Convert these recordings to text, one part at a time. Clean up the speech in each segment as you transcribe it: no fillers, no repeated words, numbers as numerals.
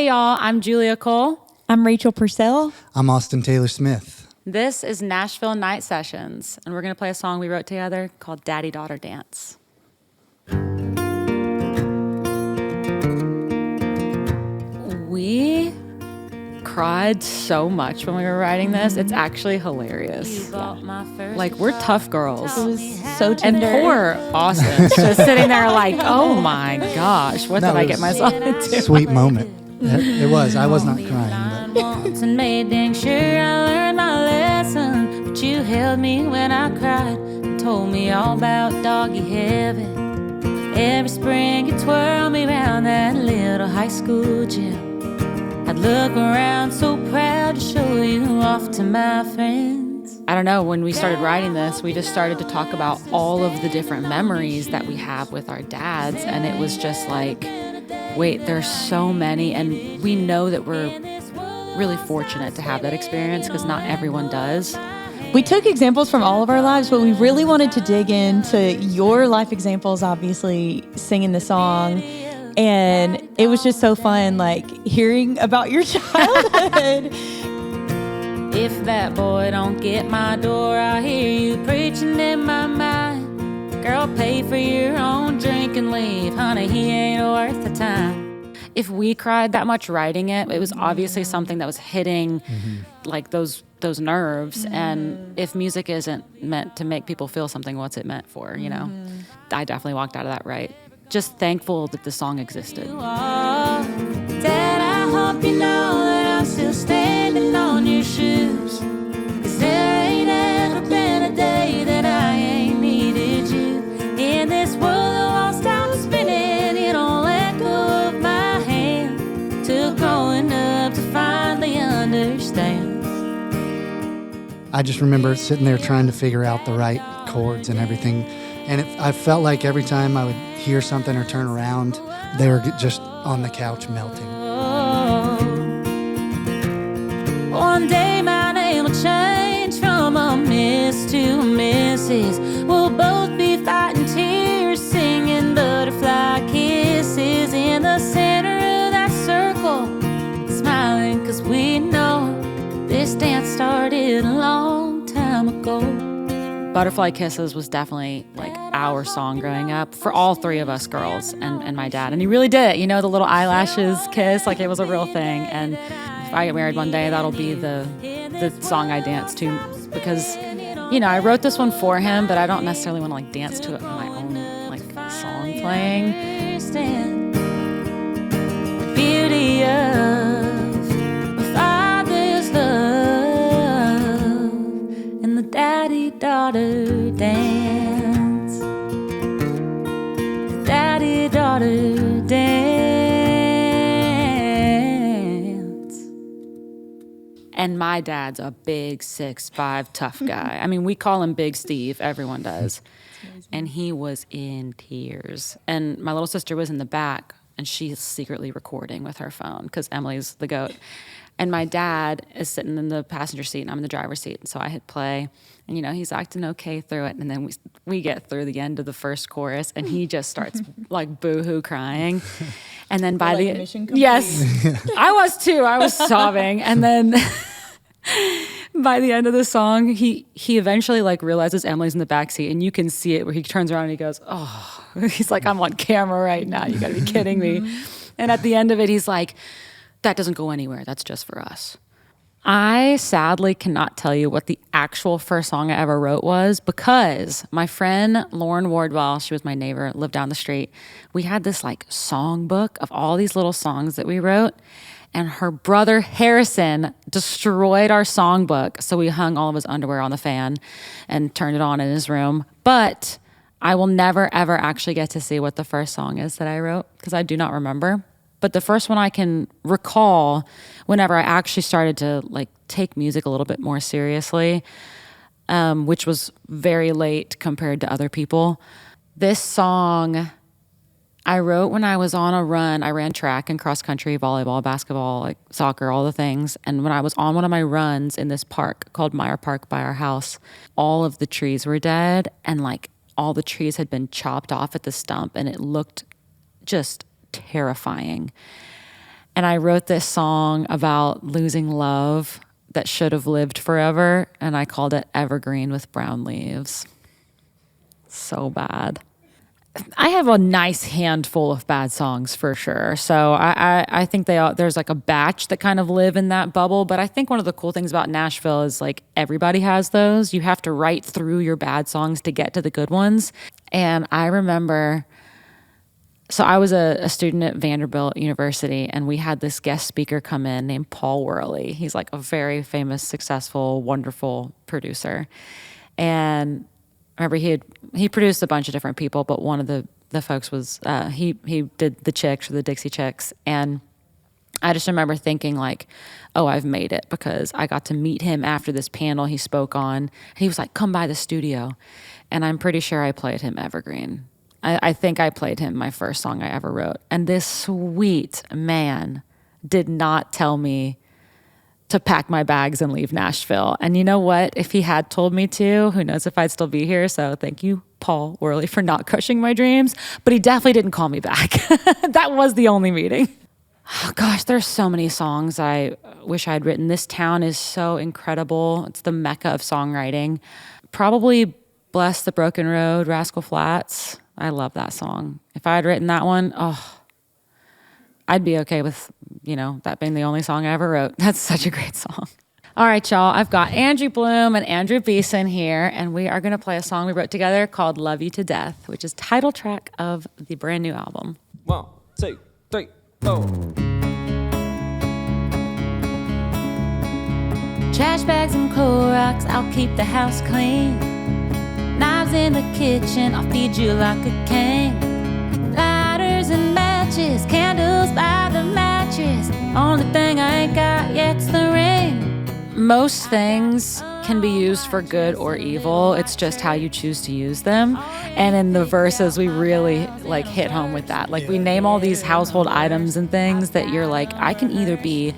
Hey, y'all. I'm Julia Cole. I'm Rachel Purcell. I'm Austin Taylor Smith. This is Nashville Night Sessions, and we're going to play a song we wrote together called Daddy Daughter Dance. We cried so much when we were writing this. It's actually hilarious. Like, we're tough girls. It was so tender. And poor Austin just sitting there like, oh my gosh, what did I get myself into? Sweet moment. It was. I was not crying. Once and made dang sure I learned my lesson, but you held me when I cried and told me all about doggy heaven. Every spring you twirl me round that little high school gym. I'd look around so proud to show you off to my friends. I don't know, when we started writing this, we just started to talk about all of the different memories that we have with our dads, and it was just like, wait, there's so many, and we know that we're really fortunate to have that experience because not everyone does. We took examples from all of our lives, but we really wanted to dig into your life examples, obviously singing the song. And it was just so fun, like, hearing about your childhood. If that boy don't get my door, I hear you preaching in my mind. Girl, pay for your own drink and leave. Honey, he ain't worth the time. If we cried that much writing it, it was obviously something that was hitting like those nerves. And if music isn't meant to make people feel something, what's it meant for, you know? I definitely walked out of that right. Just thankful that the song existed. Dad, I hope you know that I'm still standing on your shoes. 'Cause there ain't ever been a day that I ain't needed you. In this world that won't stop spinning, you don't let go of my hand. Took growing up to finally understand. I just remember sitting there trying to figure out the right chords and everything. And I felt like every time I would hear something or turn around, they were just on the couch melting. One day my name will change from a miss to a Mrs. We'll both be fighting tears, singing butterfly kisses in the center of that circle, smiling 'cause we know this dance started a long time ago. Butterfly Kisses was definitely like our song growing up for all three of us girls and my dad. And he really did it. You know, the little eyelashes kiss, like it was a real thing. And if I get married one day, that'll be the song I dance to because, you know, I wrote this one for him, but I don't necessarily want to like dance to it with my own like song playing. The beauty of a father's love and the daddy-daughter dance. The daddy-daughter dance. And my dad's a big 6'5" tough guy. I mean, we call him Big Steve. Everyone does. And he was in tears. And my little sister was in the back, and she's secretly recording with her phone because Emily's the goat. And my dad is sitting in the passenger seat, and I'm in the driver's seat. And so I hit play, and, you know, he's acting okay through it. And then we get through the end of the first chorus, and he just starts, like, boo-hoo crying. And then by the... mission complete. Yes. I was, too. I was sobbing. And then... by the end of the song, he eventually like realizes Emily's in the backseat, and you can see it where he turns around and he goes, oh, he's like, I'm on camera right now. You gotta be kidding me. And at the end of it, he's like, that doesn't go anywhere. That's just for us. I sadly cannot tell you what the actual first song I ever wrote was because my friend Lauren Wardwell, she was my neighbor, lived down the street. We had this like song book of all these little songs that we wrote. And her brother Harrison destroyed our songbook. So we hung all of his underwear on the fan and turned it on in his room. But I will never, ever actually get to see what the first song is that I wrote because I do not remember. But the first one I can recall whenever I actually started to like take music a little bit more seriously, which was very late compared to other people. This song... I wrote when I was on a run. I ran track and cross country, volleyball, basketball, like soccer, all the things. And when I was on one of my runs in this park called Meyer Park by our house, all of the trees were dead and like all the trees had been chopped off at the stump and it looked just terrifying. And I wrote this song about losing love that should have lived forever, and I called it Evergreen with Brown Leaves. So bad. I have a nice handful of bad songs for sure. So I think there's like a batch that kind of live in that bubble. But I think one of the cool things about Nashville is like everybody has those. You have to write through your bad songs to get to the good ones. And I remember, so I was a student at Vanderbilt University, and we had this guest speaker come in named Paul Worley. He's like a very famous, successful, wonderful producer. And I remember he produced a bunch of different people, but one of the folks was he did the Chicks, or the Dixie Chicks, and I just remember thinking like, oh, I've made it, because I got to meet him after this panel he spoke on, and he was like, come by the studio, and I'm pretty sure I played him Evergreen. I think I played him my first song I ever wrote, and this sweet man did not tell me to pack my bags and leave Nashville. And you know what? If he had told me to, who knows if I'd still be here. So thank you, Paul Worley, for not crushing my dreams. But he definitely didn't call me back. That was the only meeting. Oh, gosh, there's so many songs I wish I'd written. This town is so incredible. It's the mecca of songwriting. Probably Bless the Broken Road, Rascal Flatts. I love that song. If I had written that one, I'd be okay with, that being the only song I ever wrote. That's such a great song. All right, y'all. I've got Andrew Bloom and Andrew Beeson here, and we are going to play a song we wrote together called Love You to Death, which is title track of the brand new album. 1, 2, 3, 4. Trash bags and Clorox, I'll keep the house clean. Knives in the kitchen, I'll feed you like a king. Lighters and matches, candles by the mattress. Only thing I ain't got yet's the ring. Most things can be used for good or evil. It's just how you choose to use them. And in the verses, we really hit home with that. Like, we name all these household items and things that you're like, I can either be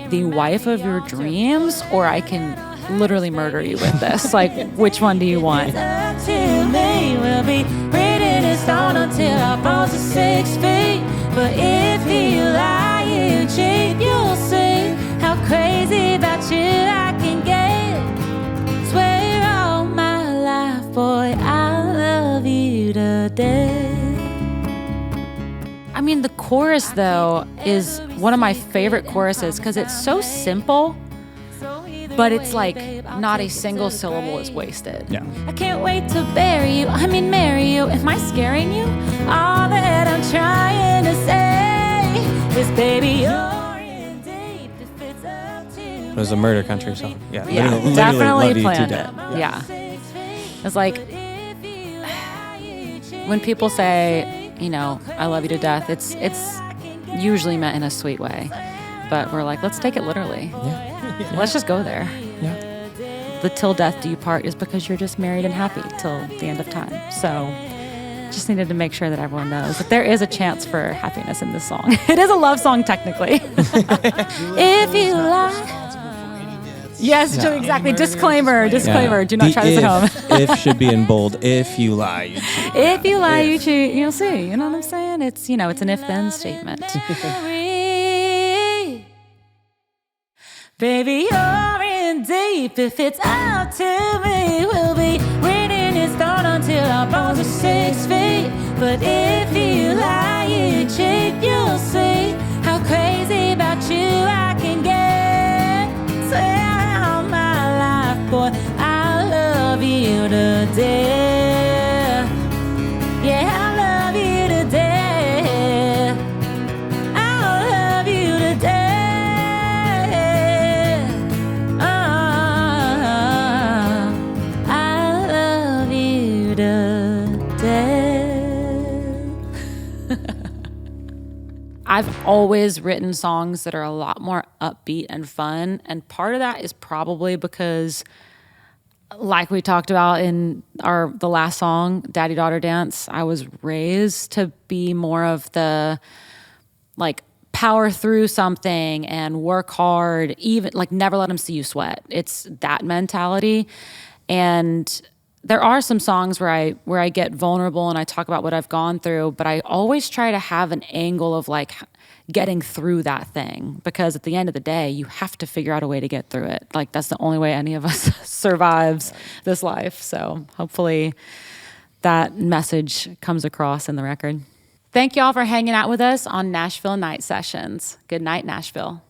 the wife of your dreams, or I can literally murder you with this. Like, which one do you want? It's up to me. We'll be written in stone until our bones are 6 feet. But if you lie, you cheat, you'll see how crazy about you I can get. Swear all my life, boy, I love you to death. I mean, the chorus, though, is one of my favorite choruses because it's so simple, but it's like not a single syllable is wasted. Yeah. I can't wait to bury you, marry you. Am I scaring you? All that I'm trying to say is, baby, you're in deep if it's up to It was a murder country song. Yeah, Yeah, literally definitely love you planned to it. death. Yeah. It's like when people say, I love you to death, it's usually meant in a sweet way. But we're like, let's take it literally. Yeah. Let's just go there. Yeah. The till death do you part is because you're just married and happy till the end of time. So just needed to make sure that everyone knows that there is a chance for happiness in this song. It is a love song, technically. if you lie. Yes, exactly. Disclaimer. Do not try this at home. If should be in bold. If you lie, you cheat. If you lie, you cheat. You'll see. You know what I'm saying? It's it's an if-then statement. Baby, you're in deep. If it's up to me, we'll be written in stone until our bones are 6 feet. But if you lie, you cheat, you'll see how crazy about you I can get. Swear all my life, boy, I love you to death. Yeah, I love you to death. I love you to death. I love you to death. I've always written songs that are a lot more upbeat and fun. And part of that is probably because, like we talked about in the last song, Daddy Daughter Dance, I was raised to be more of the power through something and work hard, even never let them see you sweat. It's that mentality. And there are some songs where I get vulnerable and I talk about what I've gone through, but I always try to have an angle of getting through that thing, because at the end of the day, you have to figure out a way to get through it. Like, that's the only way any of us survives this life. So hopefully that message comes across in the record. Thank y'all for hanging out with us on Nashville Night Sessions. Good night, Nashville.